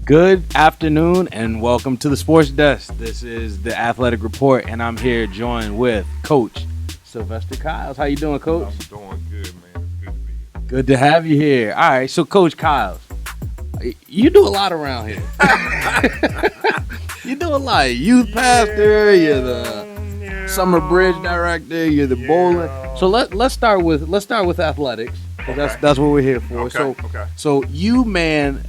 Good afternoon and welcome to the Sports Desk. This is the Athletic Report, and I'm here joined with Coach Sylvester Kyles. How you doing, Coach? I'm doing good, man. It's good to be here. Good to have you here. All right, so Coach Kyles, you do a lot around here. You do a lot. Youth pastor, you're the summer bridge director, you're the bowling. So let's start with athletics. Okay. That's what we're here for. Okay. So you man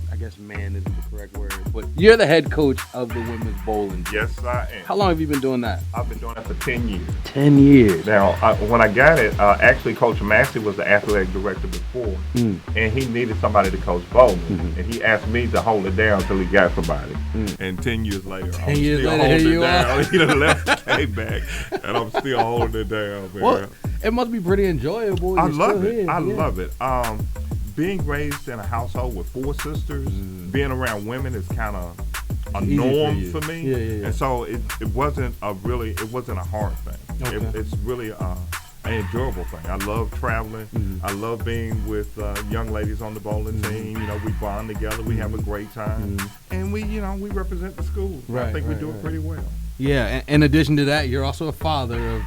I guess man isn't the correct word, but you're the head coach of the women's bowling team. Yes, I am. How long have you been doing that? I've been doing that for 10 years. 10 years. Now, when I got it, actually Coach Massey was the athletic director before, and he needed somebody to coach bowling, and he asked me to hold it down until he got somebody. And 10 years later, I'm still holding it down. He done left, came back, and I'm still holding it down, man. Well, it must be pretty enjoyable. I love it. I love it. Being raised in a household with 4 sisters, being around women is kind of a norm for me. Yeah. And so it wasn't a hard thing. Okay. It's really an enjoyable thing. I love traveling. I love being with young ladies on the bowling team. You know, we bond together. We have a great time. And we represent the school. Right, I think we do it pretty well. Yeah, in addition to that, you're also a father of...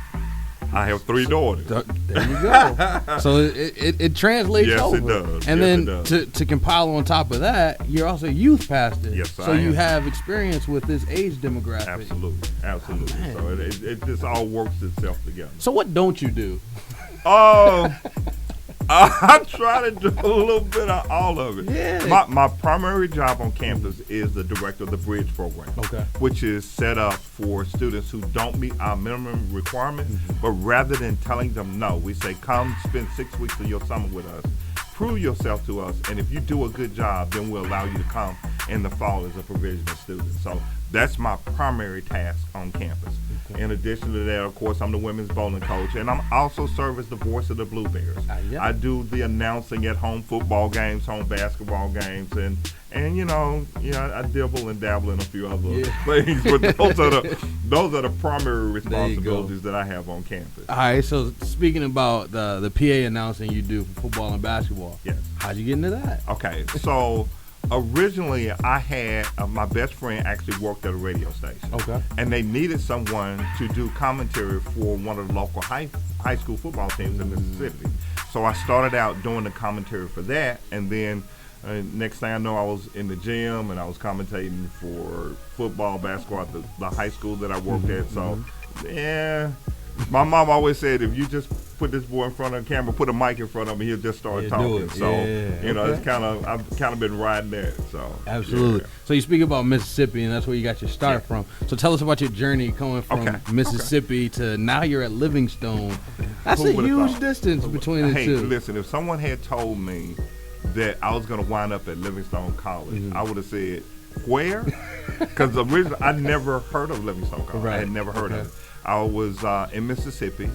I have 3 daughters. There you go. So it translates over. Yes, it does. And yes, then to compile on top of that, you're also a youth pastor. Yes, so you have experience with this age demographic. Absolutely. Oh, So it just all works itself together. So what don't you do? Oh, I try to do a little bit of all of it. Yeah. My primary job on campus is the director of the Bridge program, which is set up for students who don't meet our minimum requirement, but rather than telling them no, we say, come spend 6 weeks of your summer with us, prove yourself to us, and if you do a good job, then we'll allow you to come in the fall as a provisional student. So that's my primary task on campus. In addition to that, of course, I'm the women's bowling coach, and I'm also serve as the voice of the Blueberries. I do the announcing at home football games, home basketball games, and I dibble and dabble in a few other things. But those are the primary responsibilities that I have on campus. All right. So speaking about the PA announcing you do for football and basketball, how'd you get into that? Okay, so. Originally, I had my best friend actually worked at a radio station. Okay. And they needed someone to do commentary for one of the local high school football teams in Mississippi. So I started out doing the commentary for that, and then next thing I know, I was in the gym and I was commentating for football, basketball at the high school that I worked at. So, my mom always said, if you just put this boy in front of the camera, put a mic in front of him, he'll just start talking. So, it's I've kind of been riding that. So absolutely. So you speak about Mississippi, and that's where you got your start from. So tell us about your journey coming from Mississippi to now you're at Livingstone. That's a huge distance between the two. Hey, listen, if someone had told me that I was going to wind up at Livingstone College, I would have said, where? Because originally I never heard of Livingstone College. I had never heard of it. I was in Mississippi.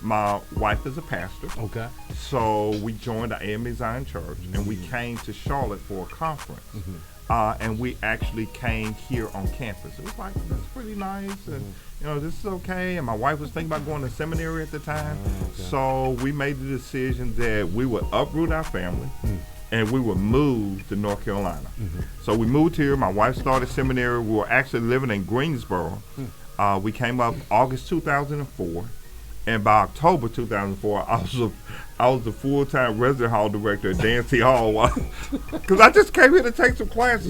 My wife is a pastor. Okay. So we joined the AME Zion Church, and we came to Charlotte for a conference. And we actually came here on campus. It was like, this is pretty nice, and this is okay. And my wife was thinking about going to seminary at the time. So we made the decision that we would uproot our family, and we would move to North Carolina. So we moved here. My wife started seminary. We were actually living in Greensboro. We came up August 2004. And by October 2004, I was the full-time resident hall director at Dancy Hall, because I just came here to take some classes.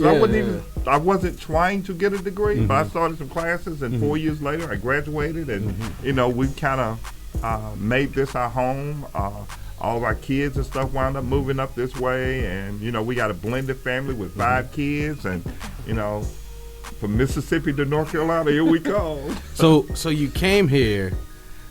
I wasn't trying to get a degree, but I started some classes, and 4 years later, I graduated, and we kind of made this our home. All of our kids and stuff wound up moving up this way, and we got a blended family with 5 kids, and from Mississippi to North Carolina, here we go. So you came here.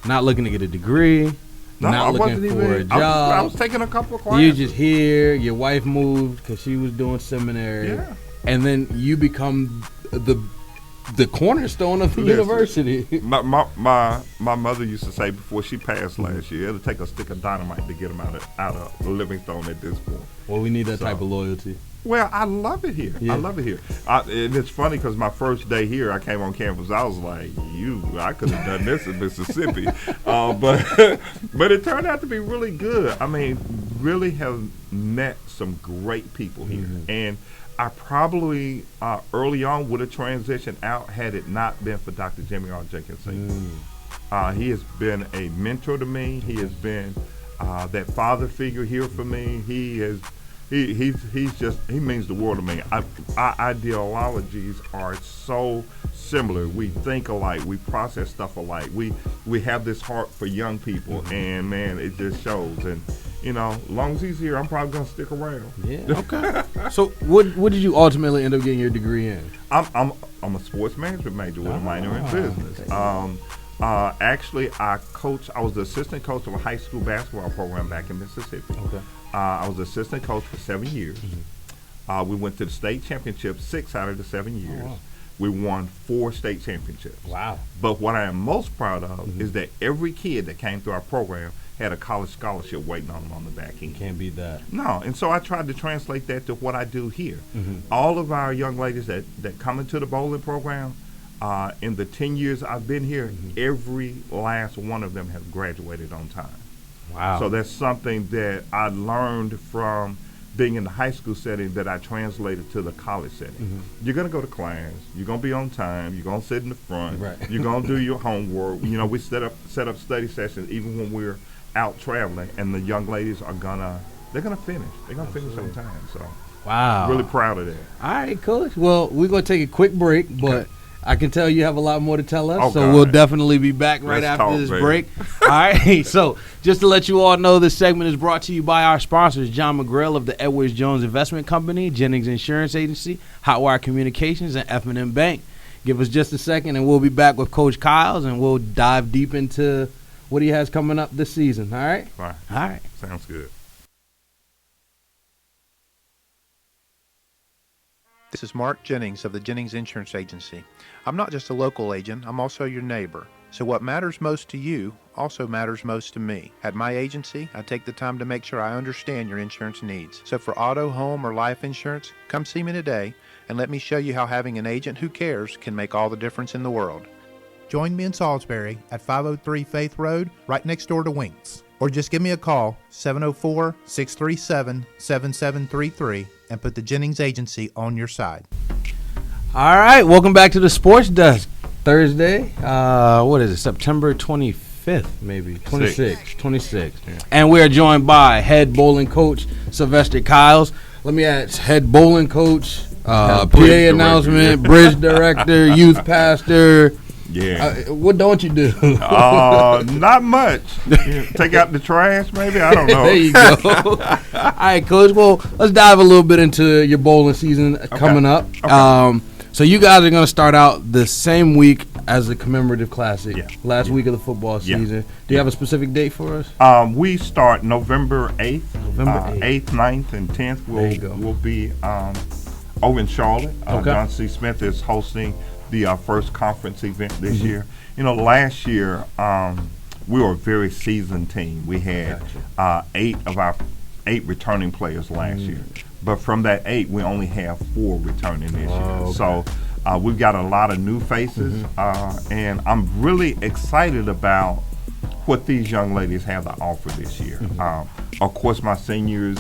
Not looking to get a degree, not looking for a job. I was taking a couple of classes. You just here. Your wife moved because she was doing seminary, and then you become the cornerstone of the university. My mother used to say before she passed last year, it'll take a stick of dynamite to get them out of Livingstone at this point. Well, we need that type of loyalty. Well, I love it here. I love it here. And it's funny because my first day here, I came on campus. I was like, I could have done this in Mississippi. But it turned out to be really good. I mean, really have met some great people here. And I probably early on would have transitioned out had it not been for Dr. Jimmy R. Jenkins Sr. He has been a mentor to me. He has been that father figure here for me. He's just, he means the world to me. Our ideologies are so similar. We think alike. We process stuff alike. We have this heart for young people, and man, it just shows. And you know, as long as he's here, I'm probably gonna stick around. Yeah. Okay. So, what did you ultimately end up getting your degree in? I'm a sports management major with a minor in business. Okay. Actually, I was the assistant coach of a high school basketball program back in Mississippi. Okay. I was assistant coach for 7 years. We went to the state championship 6 out of the 7 years. Oh, wow. We won 4 state championships. Wow. But what I am most proud of is that every kid that came through our program had a college scholarship waiting on them on the back end. Can't beat that. No, and so I tried to translate that to what I do here. All of our young ladies that come into the bowling program, in the 10 years I've been here, every last one of them have graduated on time. Wow. So that's something that I learned from being in the high school setting that I translated to the college setting. You're going to go to class. You're going to be on time. You're going to sit in the front. Right. You're going to do your homework. You know, we set up study sessions even when we're out traveling, and the young ladies are they're gonna finish. They're gonna finish on time. So wow, really proud of that. All right, Coach. Well, we're gonna take a quick break, but I can tell you have a lot more to tell us. Oh, so God. We'll definitely be back right after this break. All right. So just to let you all know, this segment is brought to you by our sponsors, John McGrail of the Edwards Jones Investment Company, Jennings Insurance Agency, Hotwire Communications, and F&M Bank. Give us just a second, and we'll be back with Coach Kyles, and we'll dive deep into what he has coming up this season. All right? All right. Sounds good. This is Mark Jennings of the Jennings Insurance Agency. I'm not just a local agent, I'm also your neighbor. So what matters most to you also matters most to me. At my agency, I take the time to make sure I understand your insurance needs. So for auto, home, or life insurance, come see me today and let me show you how having an agent who cares can make all the difference in the world. Join me in Salisbury at 503 Faith Road, right next door to Winks. Or just give me a call, 704-637-7733, and put the Jennings Agency on your side. All right, welcome back to the Sports Desk. Thursday, what is it, September 25th, maybe? 26th. Yeah. And we are joined by head bowling coach Sylvester Kyles. Let me ask, head bowling coach, PA announcement, bridge director, youth pastor. Yeah. What don't you do? Not much. Take out the trash, maybe? I don't know. There you go. All right, Coach. Well, let's dive a little bit into your bowling season coming up. Okay. So you guys are going to start out the same week as the commemorative classic, last week of the football season. Do you have a specific date for us? We start November 8th. 8th, 9th, and 10th. We'll be over in Charlotte. John C. Smith is hosting the first conference event this year. You know, last year we were a very seasoned team. We had 8 of our 8 returning players last year, but from that 8, we only have 4 returning this year. Okay. So we've got a lot of new faces, and I'm really excited about what these young ladies have to offer this year. Of course, my seniors,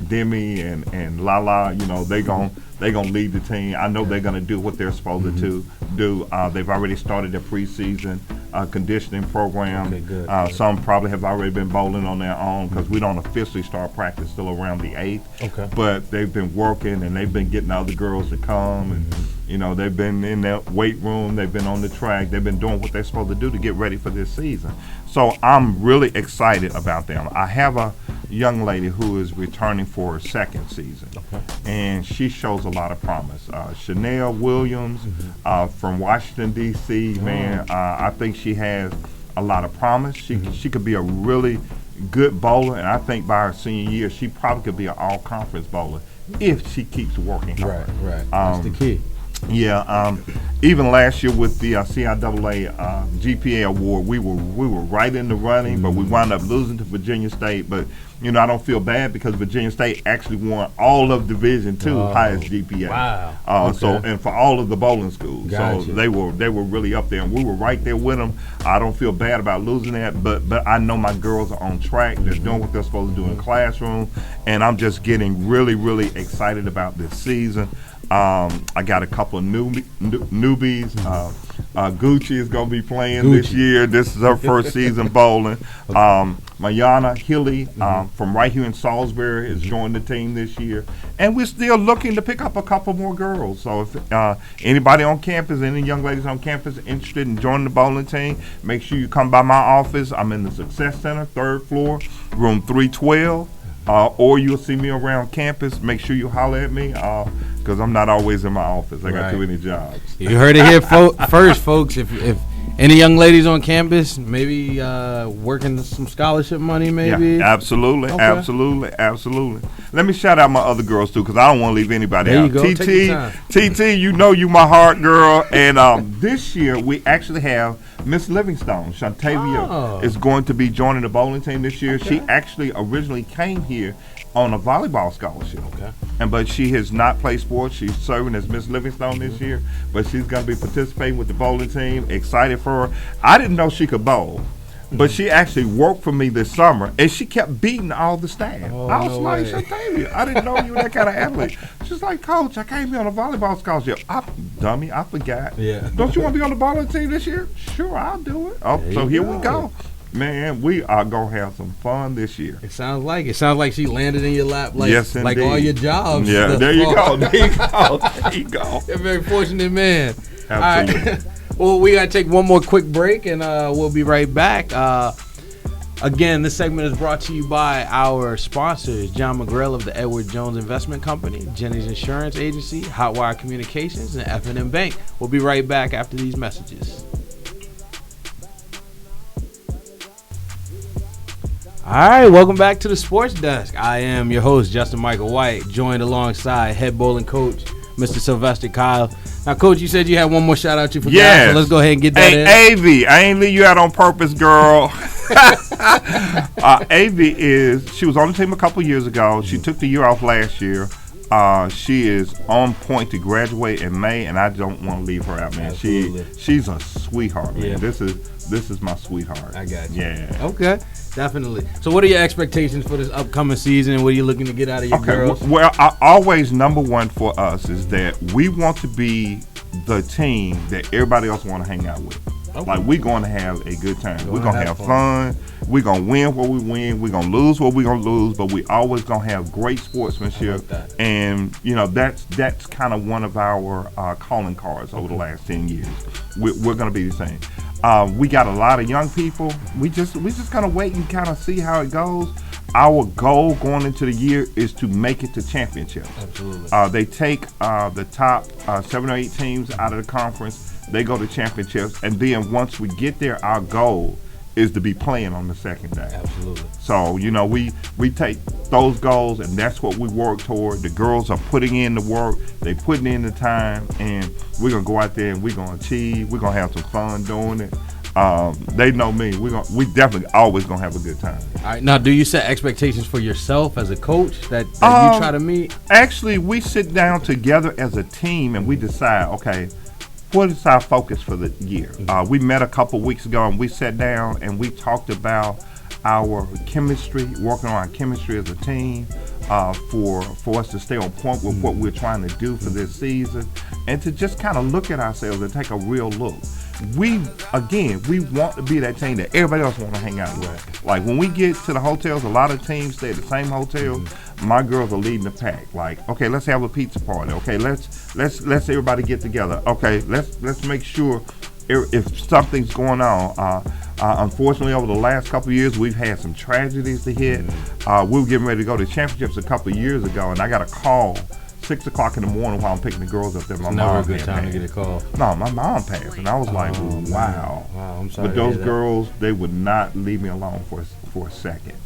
Demi and Lala, you know, they're gonna lead the team. I know they're gonna do what they're supposed to do. They've already started their preseason conditioning program. Okay, some probably have already been bowling on their own because we don't officially start practice till around the 8th. Okay. But they've been working and they've been getting other girls to come and you know, they've been in their weight room, they've been on the track, they've been doing what they're supposed to do to get ready for this season. So I'm really excited about them. I have a young lady who is returning for her second season, and she shows a lot of promise. Chanel Williams from Washington, D.C., man, I think she has a lot of promise. She could be a really good bowler, and I think by her senior year, she probably could be an all-conference bowler if she keeps working hard. Right. That's the key. Yeah, even last year with the CIAA GPA award, we were right in the running, but we wound up losing to Virginia State. But I don't feel bad because Virginia State actually won all of Division II highest GPA. Wow. So and for all of the bowling schools, Gotcha. so they were really up there, and we were right there with them. I don't feel bad about losing that, but I know my girls are on track. They're doing what they're supposed to do in the classroom, and I'm just getting really, really excited about this season. I got a couple of newbies. Gucci is going to be playing this year. This is her first season bowling. Mayana Hilly from right here in Salisbury has joined the team this year. And we're still looking to pick up a couple more girls. So if anybody on campus, any young ladies on campus interested in joining the bowling team, make sure you come by my office. I'm in the Success Center, 3rd floor, room 312. Or you'll see me around campus. Make sure you holler at me because I'm not always in my office. I got too many jobs. You heard it here first, folks. If any young ladies on campus, maybe working some scholarship money, maybe. Yeah, absolutely, Okay. absolutely. Let me shout out my other girls too, because I don't want to leave anybody There out. you go. Take your time. TT, you my heart girl. And this year we actually have Miss Livingstone. Shantavia is going to be joining the bowling team this year. Okay. She actually originally came here on a volleyball scholarship. Okay. But she has not played sports. She's serving as Miss Livingstone this year, but she's going to be participating with the bowling team. Excited for her. I didn't know she could bowl, but she actually worked for me this summer, and she kept beating all the staff. I was like, Shantavia, I didn't know you were that kind of athlete. She's like, Coach, I came here on a volleyball scholarship. Dummy, I forgot. Yeah. Don't you want to be on the bowling team this year? Sure, I'll do it. Here we go. Man, we are going to have some fun this year. It sounds like she landed in your lap like, Yes, like indeed. all your jobs. Yeah, there you go. You're a very fortunate man. Absolutely. All right. Well, we got to take one more quick break, and we'll be right back. Again, this segment is brought to you by our sponsors, John McGrail of the Edward Jones Investment Company, Jennings Insurance Agency, Hotwire Communications, and F&M Bank. We'll be right back after these messages. All right, welcome back to the Sports Desk. I am your host, Justin Michael White, joined alongside head bowling coach, Mr. Sylvester Kyle. Now, Coach, you said you had one more shout-out you forgot, so let's go ahead and get that in. AV, I ain't leave you out on purpose, girl. AV she was on the team a couple years ago. She took the year off last year. She is on point to graduate in May, and I don't want to leave her out, man. She's a sweetheart, man. Yeah. This is my sweetheart. I got you. Yeah. Okay, definitely. So what are your expectations for this upcoming season, and what are you looking to get out of your girls? Well, always number one for us is that we want to be the team that everybody else want to hang out with. Okay. Like, we're going to have a good time. We're going to have fun. We're going to win what we win. We're going to lose what we're going to lose, but we always going to have great sportsmanship. And, that's kind of one of our calling cards over the last 10 years. We're going to be the same. We got a lot of young people. We just kind of wait and kind of see how it goes. Our goal going into the year is to make it to championships. Absolutely. They take the top 7 or 8 teams out of the conference. They go to championships, and then once we get there, our goal is to be playing on the second day. Absolutely. So, we take those goals, and that's what we work toward. The girls are putting in the work, they putting in the time, and we're going to go out there and we're going to achieve. We're going to have some fun doing it. They know me. We definitely always going to have a good time. All right. Now, do you set expectations for yourself as a coach that you try to meet? Actually, we sit down together as a team, and we decide, okay, what is our focus for the year? We met a couple weeks ago, and we sat down and we talked about our chemistry, working on our chemistry as a team, for us to stay on point with what we're trying to do for this season, and to just kind of look at ourselves and take a real look. We want to be that team that everybody else want to hang out with. Like, when we get to the hotels, a lot of teams stay at the same hotel. My girls are leading the pack. Like, okay, let's have a pizza party. Okay, let's everybody get together. Okay, let's make sure if something's going on. Unfortunately, over the last couple of years, we've had some tragedies to hit. We were getting ready to go to championships a couple of years ago, and I got a call 6 o'clock in the morning while I'm picking the girls up there. My Never mom a good time passed. to get a call. No, my mom passed, and I was like, wow. Wow, I'm sorry. But those girls, they would not leave me alone for a second.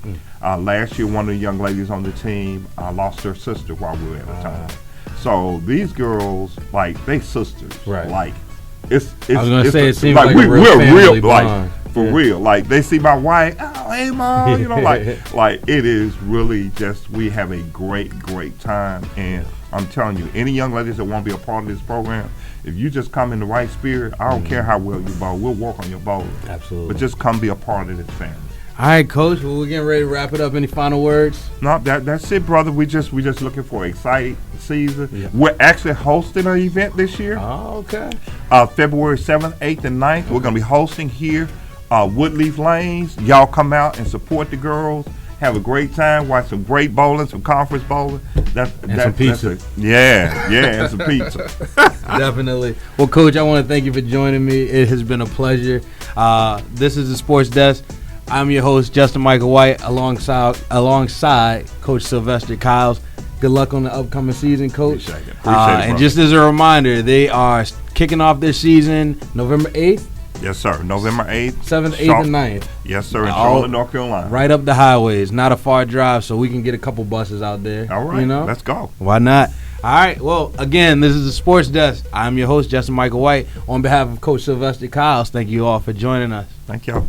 Last year, one of the young ladies on the team lost her sister while we were at the time. So these girls, like, they sisters. Right. Like, it's I was gonna say, it seems like like we're a real family like, bond. for real. Like, they see my wife, oh, hey, Mom, you know, like it is really just, we have a great time. And I'm telling you, any young ladies that want to be a part of this program, if you just come in the right spirit, I don't care how well you bowl, we'll work on your bowling. Absolutely. But just come be a part of this family. All right, Coach. Well, we're getting ready to wrap it up. Any final words? No, that's it, brother. We just looking for an exciting season. Yeah. We're actually hosting an event this year. Oh, okay. February 7th, 8th, and 9th. We're going to be hosting here, Woodleaf Lanes. Y'all come out and support the girls. Have a great time. Watch some great bowling, some conference bowling. Some pizza. And some pizza. Definitely. Well, Coach, I want to thank you for joining me. It has been a pleasure. This is the Sports Desk. I'm your host, Justin Michael White, alongside Coach Sylvester Kyles. Good luck on the upcoming season, Coach. Appreciate it, and just as a reminder, they are kicking off their season November 8th. Yes, sir. November 8th. 7th, 8th, and 9th. Yes, sir. In Charlotte, North Carolina. Right up the highways. Not a far drive, so we can get a couple buses out there. All right. You know? Let's go. Why not? All right. Well, again, this is the Sports Desk. I'm your host, Justin Michael White. On behalf of Coach Sylvester Kyles, thank you all for joining us. Thank y'all.